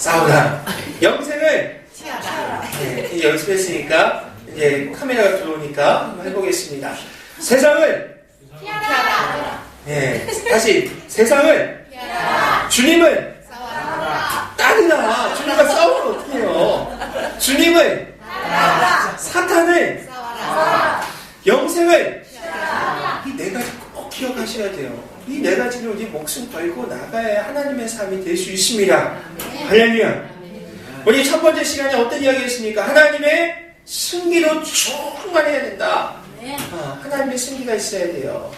싸우라. 영생을 피하라. 네, 연습했으니까 이제 카메라가 들어오니까 한번 해보겠습니다. 세상을 피하라. 네, 다시 세상을 피하라. 주님을 싸워라. 따르라. 주님과 싸우면 어떡해요? 주님을 따라라. 사탄을 싸워라. 영생을 피하라. 이 네 가지 꼭 기억하셔야 돼요. 이 네 가지를 우리 목숨 걸고 나가야 하나님의 삶이 될 수 있습니다. 할렐루야. 우리 첫 번째 시간에 어떤 이야기 했습니까? 하나님의 승리로 충만해야 된다. 하나님의 승리가 있어야 돼요.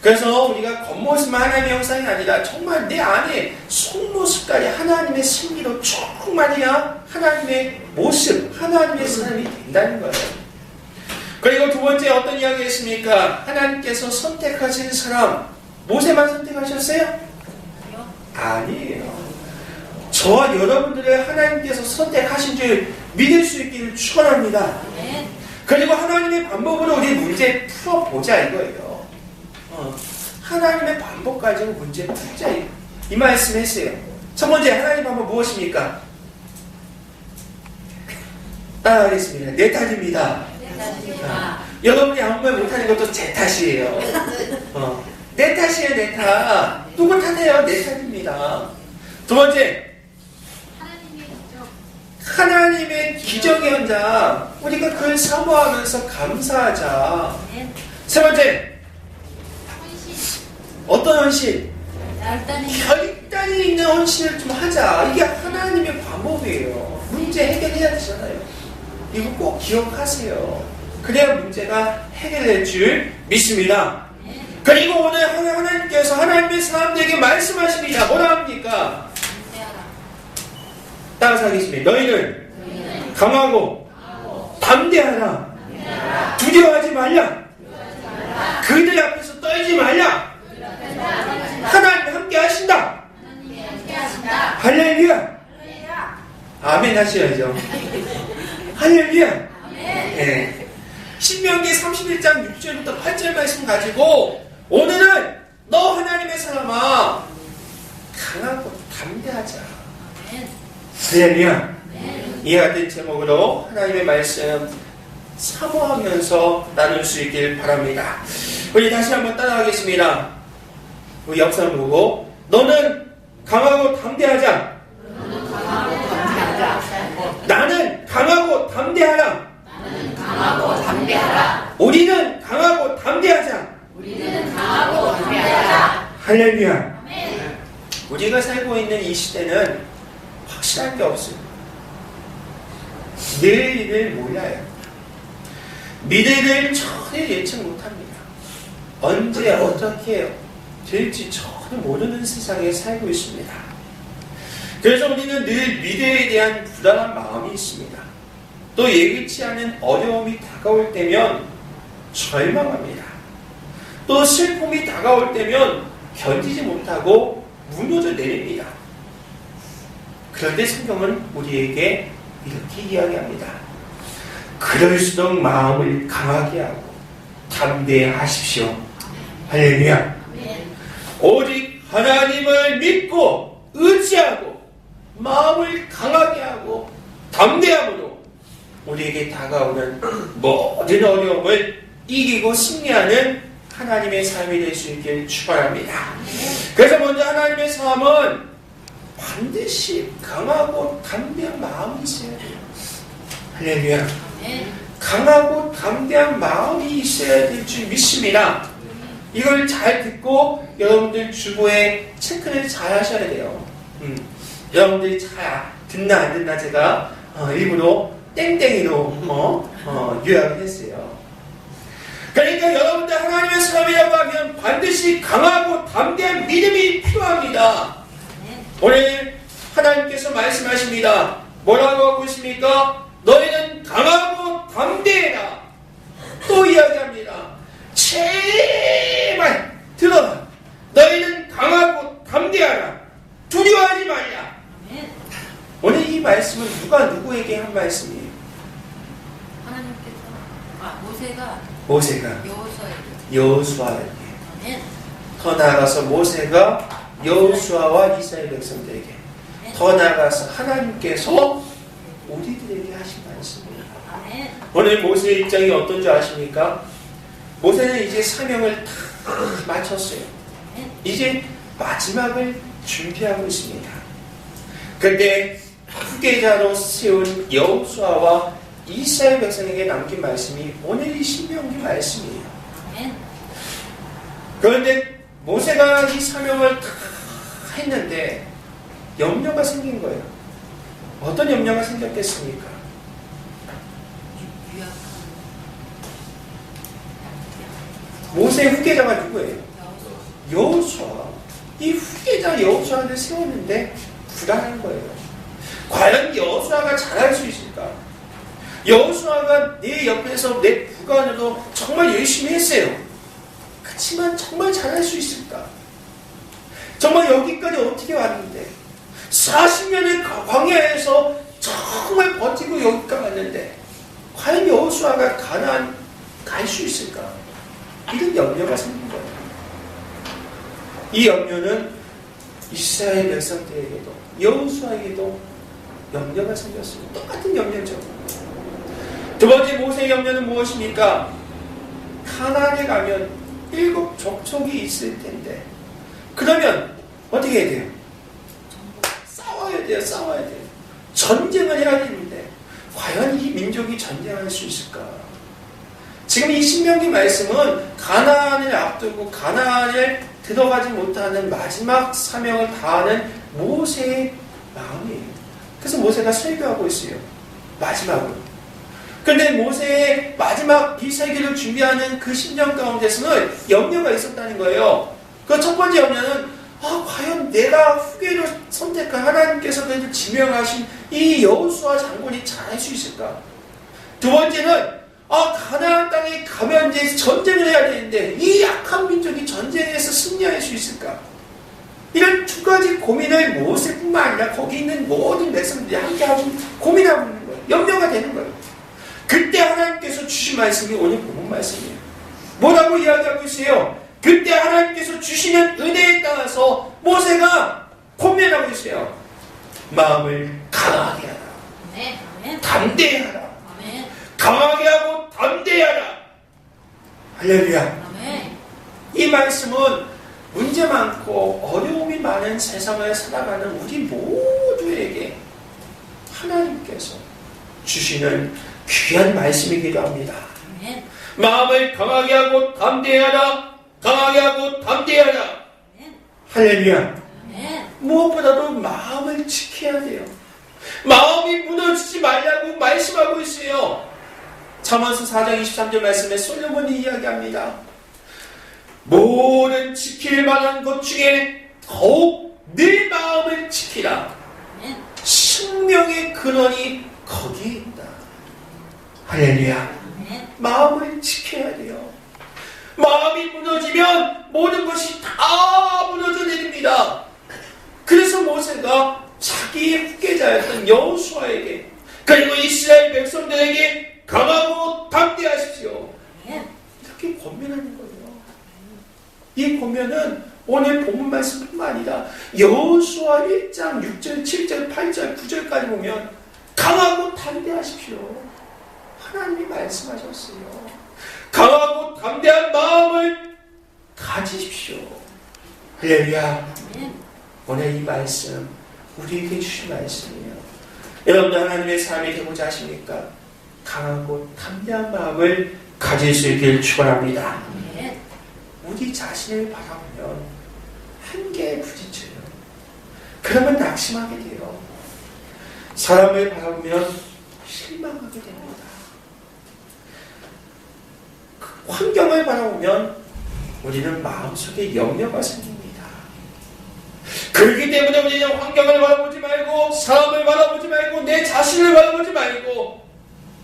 그래서 우리가 겉모습만 하나님의 형상이 아니라 정말 내 안에 속모습까지 하나님의 승리로 충만해야 하나님의 모습, 하나님의 삶이 된다는 거예요. 그리고 두 번째 어떤 이야기 했습니까? 하나님께서 선택하신 사람, 모세만 선택하셨어요? 아니에요. 저와 여러분들을 하나님께서 선택하신 줄 믿을 수 있기를 축원합니다. 그리고 하나님의 방법으로 우리 문제 풀어보자 이거예요. 하나님의 방법 가지고 문제 풀자 이 말씀 했어요. 첫 번째 하나님 방법 무엇입니까? 따라하겠습니다. 내 탓입니다. 여러분이 아무 말 못하는 것도 제 탓이에요. 내 탓이에요. 내 탓. 누구 탓해요? 내 탓입니다. 두 번째 하나님의 기적의 현장, 우리가 그걸 사모하면서 감사하자. 세 번째, 어떤 헌신? 결단이 있는 헌신을 좀 하자. 이게 하나님의 방법이에요. 문제 해결해야 되잖아요. 이거 꼭 기억하세요. 그래야 문제가 해결될 줄 믿습니다. 그리고 오늘 하나님께서 하나님의 사람들에게 말씀하십니다. 뭐라 합니까? 따라서 하겠습니다. 너희는 강하고 담대하라. 두려워하지 말라. 그들 앞에서 떨지 말라. 하나님 함께 하신다. 할렐루야. 아멘 하셔야죠. 할렐루야. 네. 신명기 31장 6절부터 8절 말씀 가지고 오늘은 너 하나님의 사람아 강하고 담대하자. 할렐루야. 이와 같은 제목으로 하나님의 말씀 사모하면서 나눌 수 있길 바랍니다. 우리 다시 한번 따라하겠습니다. 우리 옆사람 보고 너는 강하고 담대하자. 나는 강하고 담대하라. 우리는 강하고 담대하자. 할렐루야. 우리가 살고 있는 이 시대는 확실한 게 없어요. 내일을 몰라요. 미래를 전혀 예측 못합니다. 언제 어떻게 될지 전혀 모르는 세상에 살고 있습니다. 그래서 우리는 늘 미래에 대한 불안한 마음이 있습니다. 또 예기치 않은 어려움이 다가올 때면 절망합니다. 또 슬픔이 다가올 때면 견디지 못하고 무너져 내립니다. 그런데 성경은 우리에게 이렇게 이야기합니다. 그럴수록 마음을 강하게 하고 담대하십시오. 할렐루야. 오직 하나님을 믿고 의지하고 마음을 강하게 하고 담대함으로 우리에게 다가오는 모든 어려움을 이기고 승리하는 하나님의 삶이 될 수 있길 축원합니다. 그래서 먼저 하나님의 삶은 반드시 강하고 담대한 마음이 있어야 돼요. 할렐루야. 강하고 담대한 마음이 있어야 될 줄 믿습니다. 이걸 잘 듣고 여러분들 주보에 체크를 잘 하셔야 돼요. 여러분들이 잘 듣나 안 듣나 제가 일부러 땡땡이로 요약을 했어요. 그러니까 여러분들 하나님의 사람이라고 하면 반드시 강하고 담대한 믿음이 필요합니다. 오늘 하나님께서 말씀하십니다. 뭐라고 하고 있습니까? 너희는 강하고 담대해라. 또 이야기합니다. 제발 들어라. 너희는 강하고 담대하라. 두려워하지 말라. 오늘 이 말씀은 누가 누구에게 한 말씀이에요? 하나님께서 모세가 여호수아에게. 여호수아에게. 더 나아가서 모세가 여호수아와 이스라엘 백성들에게. 더 나아가서 하나님께서 우리들에게 하신 말씀입니다. 오늘 모세의 입장이 어떤 줄 아십니까? 모세는 이제 사명을 다 마쳤어요. 이제 마지막을 준비하고 있습니다. 그런데 후계자로 세운 여호수아와 이스라엘 백성에게 남긴 말씀이 오늘 이 신명기 말씀이에요. 그런데 모세가 이 사명을 다 했는데 염려가 생긴 거예요. 어떤 염려가 생겼겠습니까? 모세의 후계자가 누구예요? 여호수아. 이 후계자 여호수아를 세웠는데 불안한 거예요. 과연 여호수아가 잘할 수 있을까? 여호수아가 내 옆에서 내 부관으로 정말 열심히 했어요. 그렇지만 정말 잘할 수 있을까? 정말 여기까지 어떻게 왔는데 40년의 광야에서 정말 버티고 여기까지 왔는데 과연 여호수아가 가나안 갈 수 있을까? 이런 염려가 생긴 거예요. 이 염려는 이스라엘 백성들에게도 여호수아에게도 염려가 생겼어요. 똑같은 염려죠. 두 번째 모세의 염려는 무엇입니까? 가나안에 가면 7 족속이 있을 텐데 그러면 어떻게 해야 돼요? 싸워야 돼요. 전쟁을 해야 되는데 과연 이 민족이 전쟁할 수 있을까? 지금 이 신명기 말씀은 가나안을 앞두고 가나안을 들어가지 못하는 마지막 사명을 다하는 모세의 마음이에요. 그래서 모세가 설교하고 있어요. 마지막으로. 그런데 모세의 마지막 비설교를 준비하는 그 10년 가운데서는 염려가 있었다는 거예요. 그 첫 번째 염려는 과연 내가 후계로 선택한 하나님께서 그래도 지명하신 이 여호수아 장군이 잘할 수 있을까? 두 번째는 가나안 땅에 가면 이제 전쟁을 해야 되는데 이 약한 민족이 전쟁에서 승리할 수 있을까? 이런 두 가지 고민을 모세뿐만 아니라 거기 있는 모든 백성들이 함께하고 고민하고 있는 거예요. 염려가 되는 거예요. 그때 하나님께서 주신 말씀이 오늘 본문 말씀이에요. 뭐라고 이야기하고 있어요? 그때 하나님께서 주시는 은혜에 따라서 모세가 권면하고 있어요. 마음을 강하게 하라. 담대하라. 강하게 하고 담대하라. 할렐루야. 이 말씀은 문제 많고 어려움이 많은 세상을 살아가는 우리 모두에게 하나님께서 주시는 귀한 말씀이기도 합니다. 마음을 강하게 하고 담대하라. 강하게 하고 담대하라. 할렐루야. 무엇보다도 마음을 지켜야 돼요. 마음이 무너지지 말라고 말씀하고 있어요. 잠언서 4장 23절 말씀에 솔로몬이 이야기합니다. 모든 지킬 만한 것 중에 더욱 내 마음을 지키라. 생명의 근원이 거기에 있다. 할렐루야. 마음을 지켜야 돼요. 마음이 무너지면 모든 것이 다 무너져 내립니다. 그래서 모세가 자기의 후계자였던 여호수아에게 그리고 이스라엘 백성들에게 강하고 담대하십시오. 이렇게 권면하는 거예요. 이 권면은 오늘 본문 말씀뿐만 아니라 여호수아 1장 6절, 7절, 8절, 9절까지 보면 강하고 담대하십시오. 하나님이 말씀하셨어요. 강하고 담대한 마음을 가지십시오. 할렐루야. 오늘 이 말씀 우리에게 주신 말씀이에요. 여러분도 하나님의 삶이 되고자 하십니까? 강하고 담대한 마음을 가질 수 있기를 축원합니다. 우리 자신을 바라보면 한계에 부딪혀요. 그러면 낙심하게 돼요. 사람을 바라보면 실망하게 됩니다. 환경을 바라보면 우리는 마음속에 염려가 생깁니다. 그렇기 때문에 우리는 환경을 바라보지 말고 사람을 바라보지 말고 내 자신을 바라보지 말고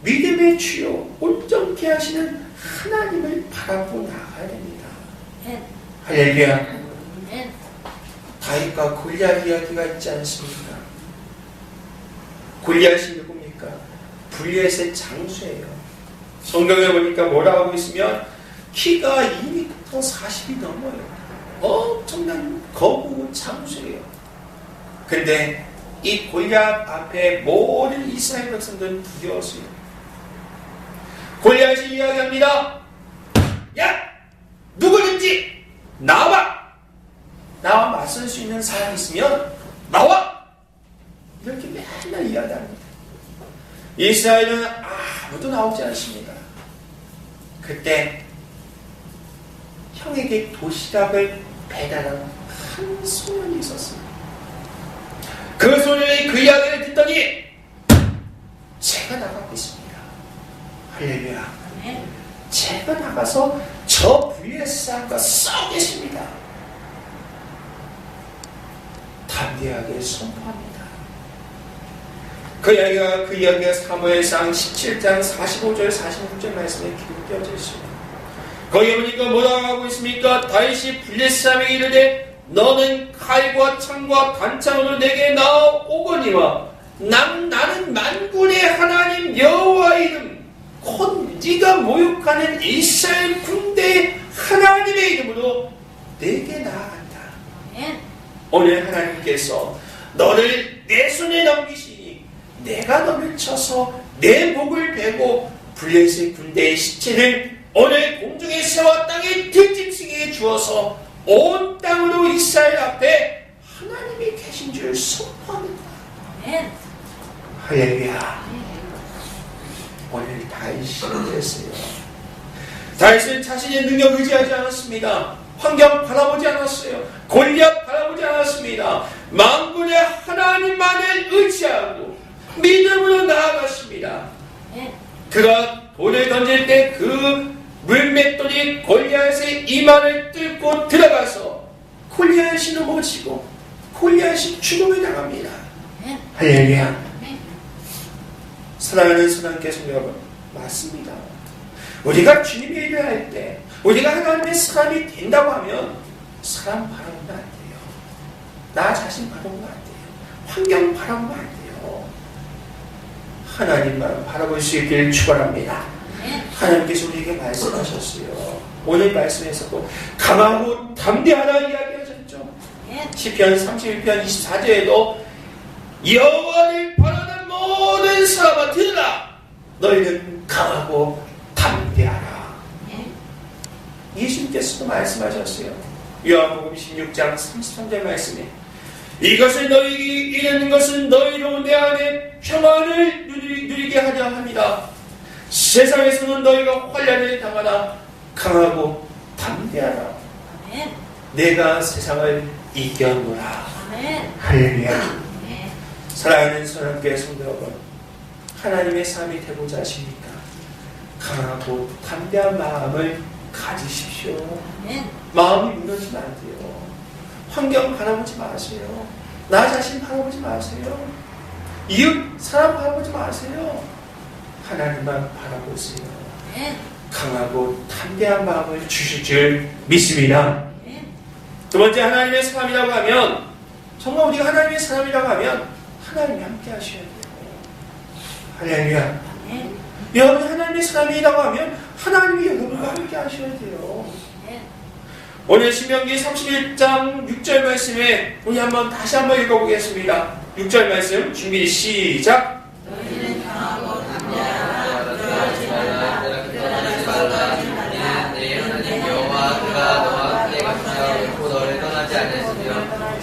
믿음의 주요 온전케 하시는 하나님을 바라보고 나가야 됩니다. 할렐루야. 다윗과 골리앗 이야기가 있지 않습니까? 골리앗이 누굽니까? 블레셋의 장수예요. 성경에 보니까 뭐라고 하고 있으면 키가 2m 40이 넘어요. 엄청난 거부 장수예요. 근데 이 골리앗 앞에 모든 이스라엘 백성들은 두려웠어요. 골리앗이 이야기합니다. 야! 누구든지 나와! 나와 맞설 수 있는 사람이 있으면 나와! 이렇게 맨날 이야기합니다. 이스라엘은 아무도 나오지 않습니다. 그때 형에게 도시락을 배달하는 한 소년이 있었습니다. 그 소년이 그 이야기를 듣더니 제가 나가고 있습니다. 할렐루야. 제가 나가서 저 불의의 사람과 싸우겠습니다. 담대하게 선포합니다. 그 이야기가 사무엘상 17장 45절 46절 말씀에 기록되어져 있습니다. 거기에 보니까 뭐라고 하고 있습니까? 다윗이 블레셋 사람에게 이르되 너는 칼과 창과 단창으로 내게 나오거니와 나는 만군의 하나님 여호와의 이름 곧 네가 모욕하는 이스라엘 군대의 하나님의 이름으로 내게 나아간다. 오늘 하나님께서 너를 내 손에 넘기시니 내가 너를 쳐서 내 목을 베고 블레셋 군대의 시체를 오늘 공중에 세워 땅에 들짐승에게 주어서 온 땅으로 이스라엘 앞에 하나님이 계신 줄 선포합니다. 할렐루야. 오늘 다윗이 그랬어요. 다윗은 자신의 능력을 의지하지 않았습니다. 환경 바라보지 않았어요. 골리앗 바라보지 않았습니다. 만군의 하나님만을 의지하고 믿음으로 나아갔습니다. 그가 돌을 던질 때 그 물맷돌이 골리앗의 이마를 뚫고 들어가서 골리앗이 넘어지고 골리앗이 죽음에 나갑니다. 할렐루야. 사랑하는 선함께서 여러분, 맞습니다. 우리가 주님의 일을 할 때 우리가 하나님의 사람이 된다고 하면 사람 바라보면 안 돼요. 나 자신 바라보면 안 돼요. 환경 바라보면 안 돼요. 하나님만 바라볼 수 있기를 축원합니다. 하나님께서 우리에게 말씀하셨어요. 오늘 말씀에서도 강하고 담대하라 이야기하셨죠. 시편 31편 24절에도 여호와를 바라는 모든 사람아 들으라. 너희는 강하고 담대하라. 예수님께서도 말씀하셨어요. 요한복음 16장 33절 말씀에 이것을 너희에게 이르는 것은 너희로 내 안에 평안을 누리게 하려 합니다. 세상에서는 너희가 환난을 당하나 강하고 담대하라. 내가 세상을 이겨노라. 할렐루야. 사랑하는 사람께 성도 여러분, 하나님의 삶이 되고자 하십니까? 강하고 담대한 마음을 가지십시오. 마음이 무너지면 안 돼요. 환경 바라보지 마세요. 나 자신 바라보지 마세요. 이웃 사람 바라보지 마세요. 하나님만 바라보세요. 강하고 담대한 마음을 주실 줄 믿습니다. 두 번째, 하나님의 사람이라고 하면, 정말 우리가 하나님의 사람이라고 하면 하나님이 함께 하셔야 돼요. 할렐루야. 여러분이 하나님의 사람이라고 하면 하나님이 여러분과 함께 하셔야 돼요. 오늘 신명기 31장 6절 말씀에 우리 다시 한번 읽어보겠습니다. 6절 말씀 준비 시작. 너희는 강하고 담대하라. 두려워하지 말라. 두려워하지 말라. 내 하나님 여호와가 너와 내가 붙잡고 너를 떠나지 않으시며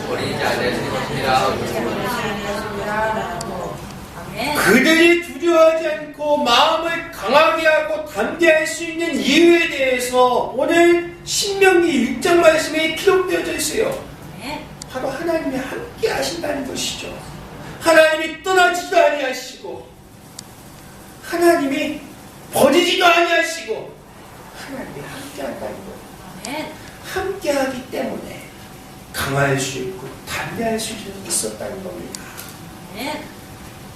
버리지 않으실 것이라. 그들이 두려워하지 않고 마음을 강하게 하고 담대할 수 있는 이유에 대해서 오늘 신명기 6장 말씀에 기록되어져 있어요. 바로 하나님이 함께 하신다는 것이죠. 하나님이 떠나지도 아니하시고 하나님이 버리지도 아니하시고 하나님이 함께 한다는 거예요. 함께 하기 때문에 강할 수 있고 담대할 수 있었다는 겁니다.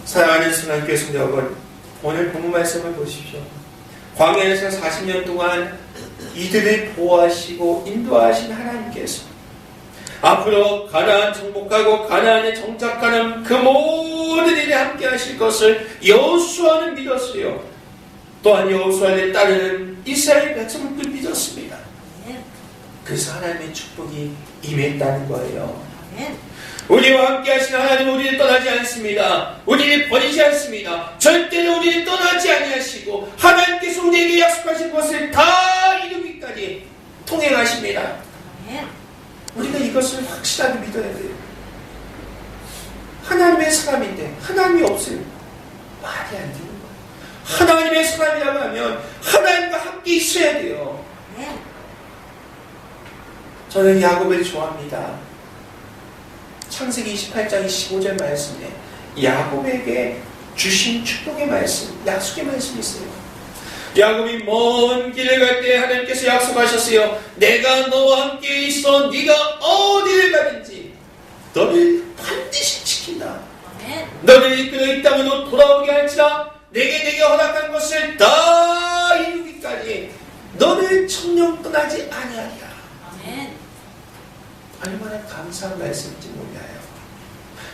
사랑하는 순환교회 성도 여러분, 오늘 본문 말씀을 보십시오. 광야에서 40년 동안 이들을 보호하시고 인도하신 하나님께서 앞으로 가나안 정복하고 가나안에 정착하는 그 모든 일에 함께 하실 것을 여호수아는 믿었어요. 또한 여호수아를 따르는 이스라엘 백성들도 믿었습니다. 그래서 하나님의 축복이 임했다는 거예요. 우리와 함께 하신 하나님은 우리를 떠나지 않습니다. 우리를 버리지 않습니다. 절대로 우리를 떠나지 아니하시고 하나님께서 우리에게 약속하신 것을 다 이루기까지 통행하십니다. 우리가 이것을 확실하게 믿어야 돼요. 하나님의 사람인데 하나님이 없어요. 말이 안 되는 거예요. 하나님의 사람이라고 하면 하나님과 함께 있어야 돼요. 저는 야곱을 좋아합니다. 창세기 28장 25절 말씀에 야곱에게 주신 축복의 말씀, 약속의 말씀이 있어요. 야곱이 먼 길을 갈 때 하나님께서 약속하셨어요. 내가 너와 함께 있어 네가 어디를 가든지 너를 반드시 지킨다. 너를 이끌어 이 땅으로 돌아오게 할지라 내게 허락한 것을 다 이루기까지 너를 천령 떠나지 아니하리라. 얼마나 감사한 말씀인지 몰라요.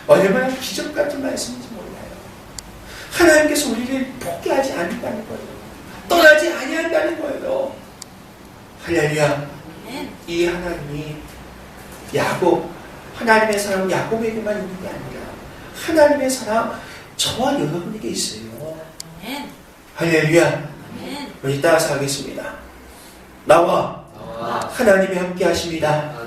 얼마나 기적 같은 말씀인지 몰라요. 하나님께서 우리를 포기하지 않는다는 거예요. 떠나지 아니한다는 거예요. 할렐루야. 이 하나님이 야곱, 하나님의 사람 야곱에게만 있는 게 아니라 하나님의 사람 저와 여러분에게 있어요. 할렐루야. 우리 따라서 하겠습니다. 나와 하나님이 함께 하십니다.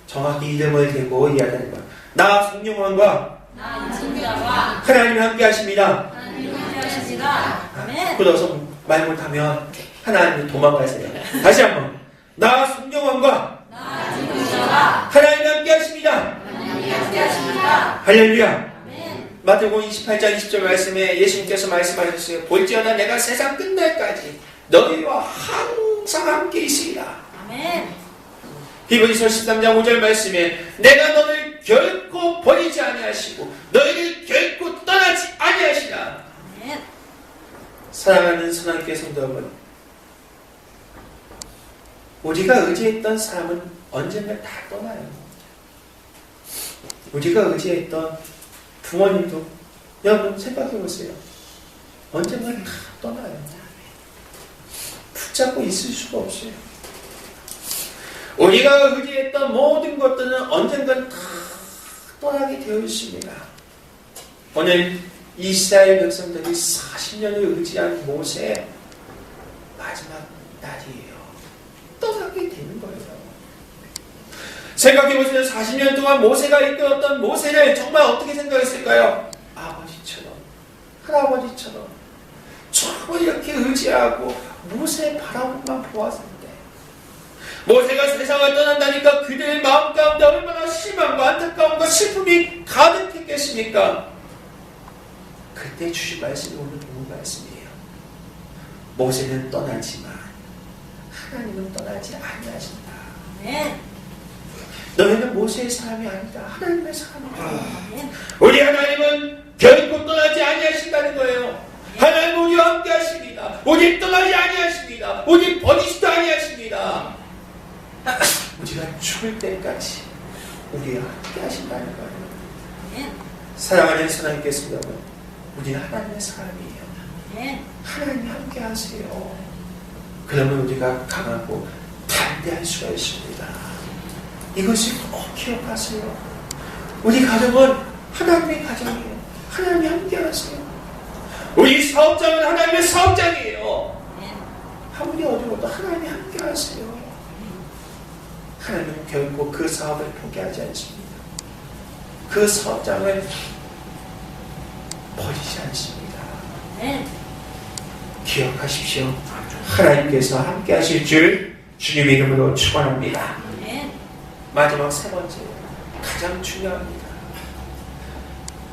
정확히 이름을 대고 이야기하는 거야. 나 성령왕과 하나님이 함께 하십니다. 굳어서 말 못하면 하나님이 도망가세요. 다시 한번. 나 성령왕과 하나님이 함께 하십니다. 할렐루야. 마태복음 28장 20절 말씀에 예수님께서 말씀하셨어요. 볼지어다 내가 세상 끝날까지 너희와 항상 함께 있으리라. 히브리서 13장 5절 말씀에 내가 너를 결코 버리지 아니하시고 너희를 결코 떠나지 아니하시라. 사랑하는 선하님께 성도 여러분, 우리가 의지했던 사람은 언젠가 다 떠나요. 우리가 의지했던 부모님도 여러분 생각해보세요. 언젠가 다 떠나요. 붙잡고 있을 수가 없어요. 우리가 의지했던 모든 것들은 언젠간 다 떠나게 되어 있습니다. 오늘 이스라엘 백성들이 40년을 의지한 모세의 마지막 날이에요. 떠나게 되는 거예요. 생각해보세요. 40년 동안 모세가 이끌었던 모세를 정말 어떻게 생각했을까요? 아버지처럼, 할아버지처럼 정말 이렇게 의지하고 모세의 바라보만 보았습니다. 모세가 세상을 떠난다니까 그들의 마음 가운데 얼마나 실망과 안타까움과 슬픔이 가득했겠습니까? 그때 주신 말씀이 오늘 좋은 말씀이에요. 모세는 떠나지만 하나님은 떠나지 아니하신다. 너희는 모세의 사람이 아니다. 하나님의 사람이다. 우리 하나님은 결코 떠나지 아니하신다는 거예요. 하나님은 우리와 함께 하십니다. 우리 떠나지 아니하십니다. 우리 버리지도 아니하십니다. 우리가 죽을 때까지 우리와 함께 하신다는 거예요. 사랑하는 하나님께서 여러분, 우리는 하나님의 사람이에요. 하나님이 함께 하세요. 그러면 우리가 강하고 담대할 수가 있습니다. 이것을 꼭 기억하세요. 우리 가정은 하나님의 가정이에요. 하나님이 함께 하세요. 우리 사업장은 하나님의 사업장이에요. 아무리 어려워도 하나님이 함께 하세요. 하나님은 결코 그 사업을 포기하지 않습니다. 그 사업장을 버리지 않습니다. 기억하십시오. 하나님께서 함께 하실 줄 주님의 이름으로 축원합니다. 마지막 세 번째, 가장 중요합니다.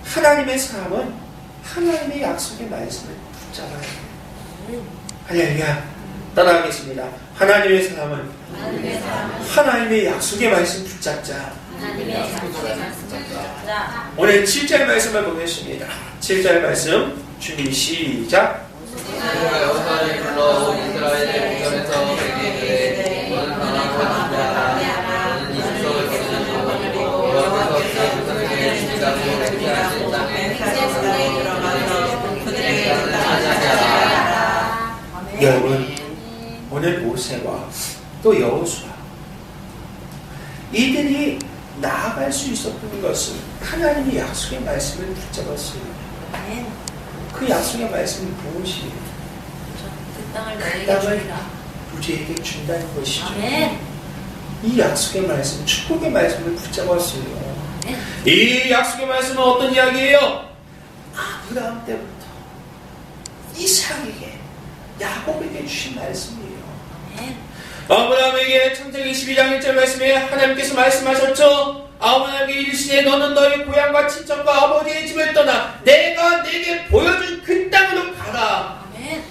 하나님의 사람은 하나님의 약속의 말씀을 붙잡아야 해요. 할렐루야. 따라하겠습니다. 하나님의 사람은 하나님의 약속의 말씀 붙잡자. 오늘 7절 말씀을 보겠습니다. 7절 말씀 준비 시작. 여호와를 불러 이스라엘의 공전에서 백성들의 모든 하나님과 함께하라. 너는 이 축복을 거두고 여호와께서 그의 백성에게 주시다고 맹세하신 땅에 들어가서 그들에게 하라. 여러분, 오늘 모세와 또 여호수아, 이들이 있었던 것은 하나님이 약속의 말씀을 붙잡았어요. 아멘. 그 약속의 말씀은 무엇이에요? 그 땅을 너에게 땅을 주리라. 우리에게 준다는 것이죠. 아멘. 이 약속의 말씀, 축복의 말씀을 붙잡았어요. 아멘. 이 약속의 말씀은 어떤 이야기예요? 아브라함 때부터 이삭에게, 야곱에게 주신 말씀이에요. 아멘. 아브라함에게 창세기 22장 1절 말씀에 하나님께서 말씀하셨죠. 아브라함에게 이르시되 너는 너희 고향과 친척과 아버지의 집을 떠나 내가 내게 보여준 그 땅으로 가라. 아멘.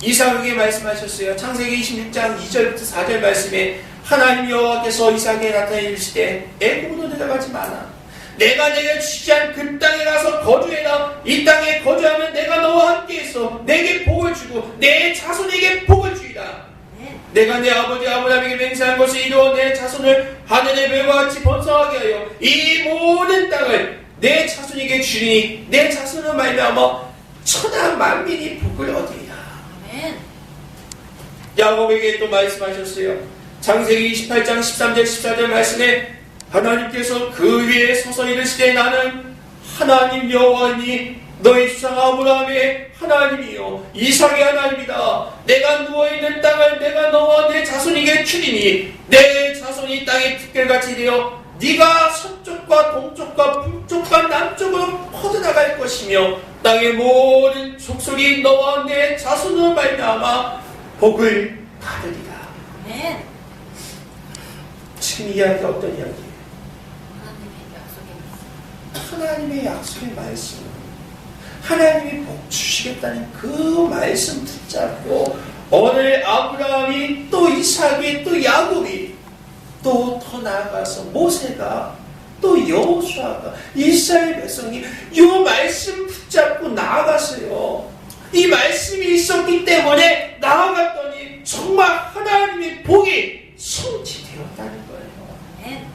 이삭에게 말씀하셨어요. 창세기 26장 2절부터 4절 말씀에 하나님 여호와께서 이삭에게 나타나 이르시되 애굽으로 내려가지 마라. 내가 내게 주지 않은 그 땅에 가서 거주해라. 이 땅에 거주하면 내가 너와 함께 있어 내게 복을 주고 내 자손에게 복을 주리라. 내가 내 아버지 아브라함에게 맹세한 것을 이루어 내 자손을 하늘의 별과 같이 번성하게 하여 이 모든 땅을 내 자손에게 주리니 내 자손을 말미암아 천하 만민이 복을 얻으리라. 아멘. 야곱에게 또 말씀하셨어요. 창세기 28장 13절 14절 말씀에 하나님께서 그 위에 서서 이르시되 나는 하나님 여호와니 너희 주상 아브라함의 하나님이요 이삭의 하나님이다. 내가 누워있는 땅을 내가 너와 내 자손에게 주리니 내 자손이 땅의 티끌같이 되어 네가 서쪽과 동쪽과 북쪽과 남쪽으로 퍼져나갈 것이며 땅의 모든 족속이 너와 내 자손으로 말미암아 복을 받으리라. 아멘. 지금 이야기가 어떤 이야기예요? 하나님의 약속의 말씀. 하나님의 약속의 말씀, 하나님이 복 주시겠다는 그 말씀 붙잡고 오늘 아브라함이 또 이삭이 또 야곱이 또 더 나아가서 모세가 또 여호수아가 이스라엘 백성이 이 말씀 붙잡고 나아갔어요. 이 말씀이 있었기 때문에 나아갔더니 정말 하나님의 복이 성취되었다는 거예요. 아멘.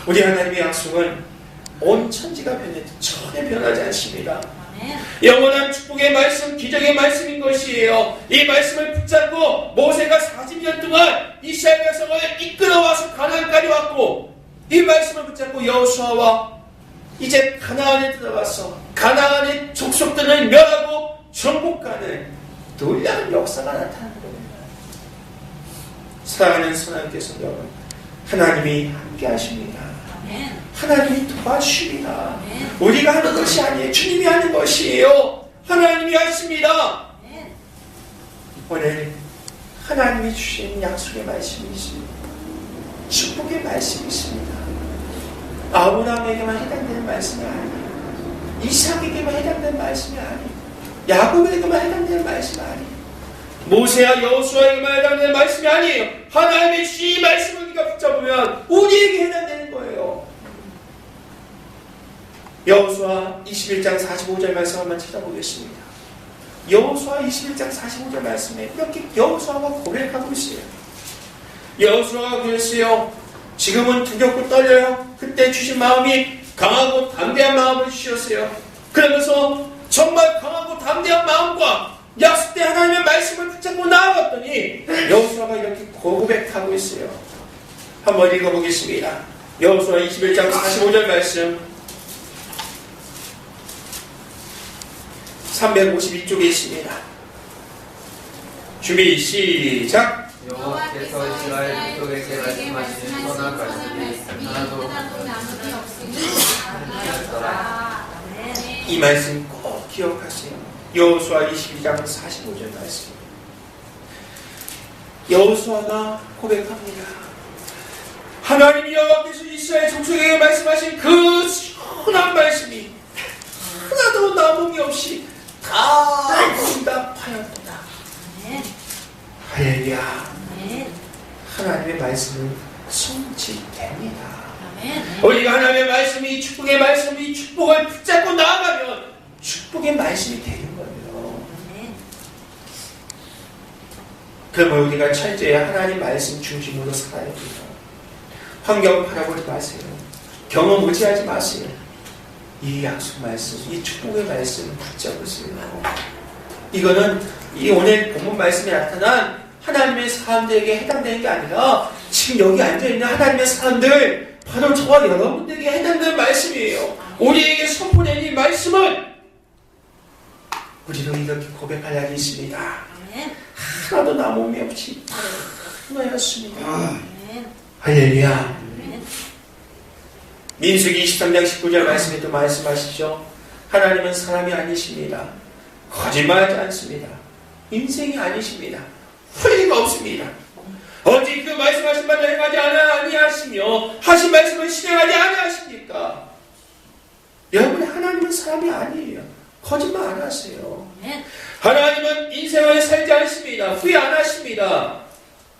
우리 하나님의 약속은 온 천지가 변해도 전혀 변하지 않습니다. 아멘. 영원한 축복의 말씀, 기적의 말씀인 것이에요. 이 말씀을 붙잡고 모세가 40년 동안 이스라엘 백성을 이끌어와서 가나안까지 왔고 이 말씀을 붙잡고 여호수아와 이제 가나안에 들어가서 가나안의 족속들을 멸하고 정복하는 놀라운 역사가 나타나는 거예요. 사랑하는 선하님께서 여러분, 하나님이 함께 하십니다. 아멘. 하나님이 도와주십니다. 아멘. 우리가 하는 것이 아니에요. 주님이 하는 것이에요. 하나님이 하십니다. 아멘. 오늘 하나님이 주신 약속의 말씀이 있습니다. 축복의 말씀이 있습니다. 아브라함에게만 해당되는 말씀이 아니에요. 이삭에게만 해당되는 말씀이 아니에요. 야곱에게만 해당되는 말씀이 아니에요. 모세와 여호수아에게만 해당되는 말씀이 아니에요. 하나님의 이 말씀을 우리가 붙잡으면 우리에게 해당되는 거예요. 여호수아 21장 45절 말씀 한번 찾아보겠습니다. 여호수아 21장 45절 말씀에 이렇게 여호수아가 고백하고 있어요. 여호수아가 그랬어요. 지금은 두렵고 떨려요. 그때 주신 마음이 강하고 담대한 마음을 주셨어요. 그러면서 정말 강하고 담대한 마음과 약속된 하나님의 말씀을 붙잡고 나아갔더니 여호수아가 이렇게 고백하고 있어요. 한번 읽어보겠습니다. 여호수아 21장 45절 말씀 352쪽에 있습니다. 준비 시작. 여호와께서 이스라엘 족속에게 말씀하시는 선한 말씀이 하나도 남음이 없으니라. 이 말씀 꼭 기억하세요. 여호수아 22장 45절 말씀. 여호수아가 고백합니다. 하나님 여호와께서 이스라엘 족속에게 말씀하신 그 선한 말씀이 하나도 남음이 없이 다 응답하였도다. 아멘. 할렐루야. 아멘. 하나님의 말씀은 성취됩니다. 아멘. 우리가 하나님의 말씀이 축복의 말씀이 축복을 붙잡고 나아가면 축복의 말씀이 되는 거예요. 아멘. 그러면 우리가 철저히 하나님 말씀 중심으로 살아야 돼요. 환경 바라보지 마세요. 경험 의지하지 마세요. 이 약속 말씀, 이 축복의 말씀 붙잡으세요. 이거는 이 오늘 본문 말씀에 나타난 하나님의 사람들에게 해당되는 게 아니라 지금 여기 앉아있는 하나님의 사람들, 바로 저와 여러분들에게 해당되는 말씀이에요. 우리에게 선포된 이 말씀은 우리도 이렇게 고백할 날이 있습니다. 아멘. 하나도 남음이 없이 다 하나였습니다. 아멘. 할렐루야. 아멘. 민수기 23장 19절 말씀에도 말씀하시죠. 하나님은 사람이 아니십니다. 거짓말하지 않습니다. 인생이 아니십니다. 후회가 없습니다. 어찌 그 말씀하신 바를 행하지 아니하시며 하신 말씀을 실행하지 아니하십니까? 여러분, 하나님은 사람이 아니에요. 거짓말 안 하세요. 아멘. 하나님은 인생을 살지 않습니다. 후회 안 하십니다.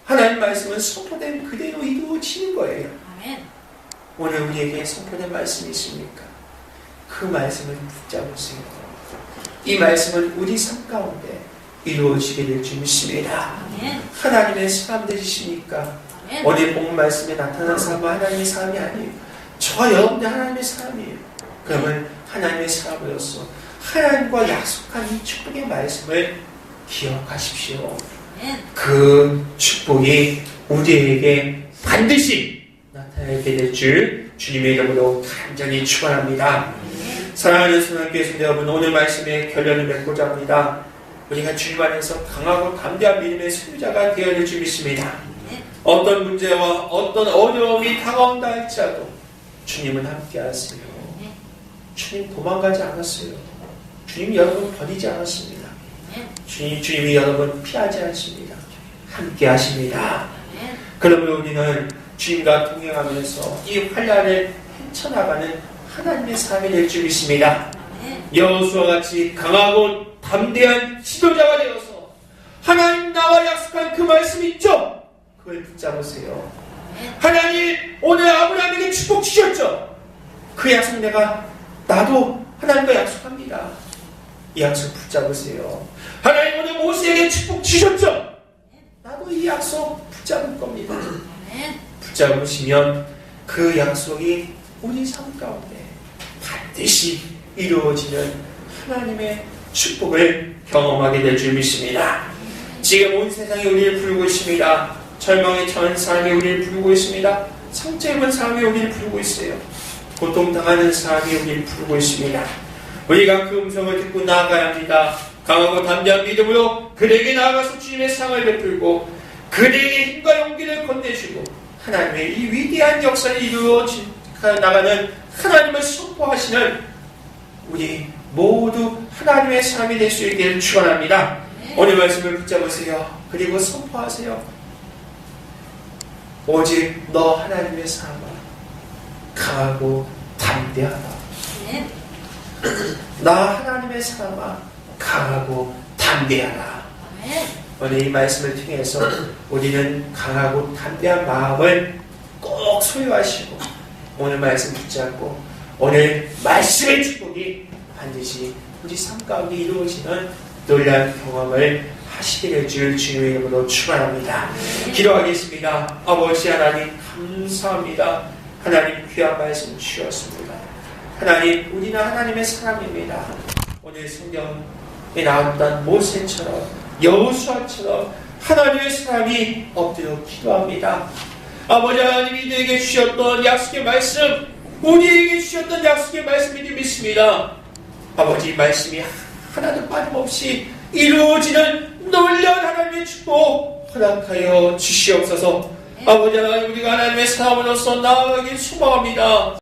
하나님 말씀은 선포된 그대로 이루어지는 거예요. 아멘. 오늘 우리에게 선포된 말씀이 있습니까? 그 말씀을 붙잡으세요. 이 말씀은 우리 삶 가운데 이루어지게 될 줄 믿습니다. 아멘. 하나님의 사람 되시니까 아멘. 오늘 본 말씀에 나타난 사람은 하나님의 사람이 아니에요. 저와 여러분들 하나님의 사람이에요. 그러면 하나님의 사람으로서 하나님과 약속한 이 축복의 말씀을 기억하십시오. 아멘. 그 축복이 우리에게 반드시 나타나게 될 줄 주님의 이름으로 간절히 축원합니다. 사랑하는 선한교회 성도 여러분, 오늘 말씀의 결론을 맺고자 합니다. 우리가 주님 안에서 강하고 담대한 믿음의 소유자가 되어야 될 줄 믿습니다. 어떤 문제와 어떤 어려움이 다가온다 할지라도 주님은 함께 하세요. 주님 도망가지 않았어요. 주님 여러분 버리지 않았습니다. 주님이 여러분 피하지 않습니다. 함께 하십니다. 그러면 우리는 주님과 동행하면서 이 환난을 헤쳐나가는 하나님의 삶이 될 줄 믿습니다. 여호수아와 같이 강하고 담대한 지도자가 되어서 하나님 나와 약속한 그 말씀 있죠? 그걸 붙잡으세요. 하나님 오늘 아브라함에게 축복 주셨죠? 그 약속 나도 하나님과 약속합니다. 이 약속 붙잡으세요. 하나님 오늘 모세에게 축복 주셨죠? 나도 이 약속 붙잡을 겁니다. 붙잡으시면 그 약속이 우리 삶 가운데 반드시 이루어지는 하나님의 축복을 경험하게 될 줄 믿습니다. 지금 온 세상이 우리를 부르고 있습니다. 절망에 처한 사람이 우리를 부르고 있습니다. 상처 입은 사람이 우리를 부르고 있어요. 고통당하는 사람이 우리를 부르고 있습니다. 우리가 그 음성을 듣고 나아가야 합니다. 강하고 담대한 믿음으로 그에게 나아가서 주님의 상을 베풀고 그에게 힘과 용기를 건네주고 하나님의 이 위대한 역사를 이루어 나가는 하나님을 선포하시는 우리 모두 하나님의 사람이 될 수 있기를 축원합니다. 오늘 말씀을 붙잡으세요. 그리고 선포하세요. 오직 너 하나님의 사람아 강하고 담대하다. 나 하나님의 사람아 강하고 담대하다. 오늘 이 말씀을 통해서 우리는 강하고 담대한 마음을 꼭 소유하시고 오늘 말씀 붙잡고 오늘 말씀의 축복이 반드시 우리 삶 가운데 이루어지는 놀라운 경험을 하시게 될 줄 주님의 이름으로 축원합니다. 기도하겠습니다. 아버지 하나님 감사합니다. 하나님 귀한 말씀 주셨습니다. 하나님 우리는 하나님의 사람입니다. 오늘 성경에 나왔던 모세처럼 여호수아처럼 하나님의 사람이 엎드려 기도합니다. 아버지 하나님이 우리에게 주셨던 약속의 말씀, 우리에게 주셨던 약속의 말씀을 믿습니다. 아버지 말씀이 하나도 빠짐없이 이루어지는 놀라운 하나님의 축복 허락하여 주시옵소서. 아버지 하나님 우리가 하나님의 사람으로서 나아가길 소망합니다.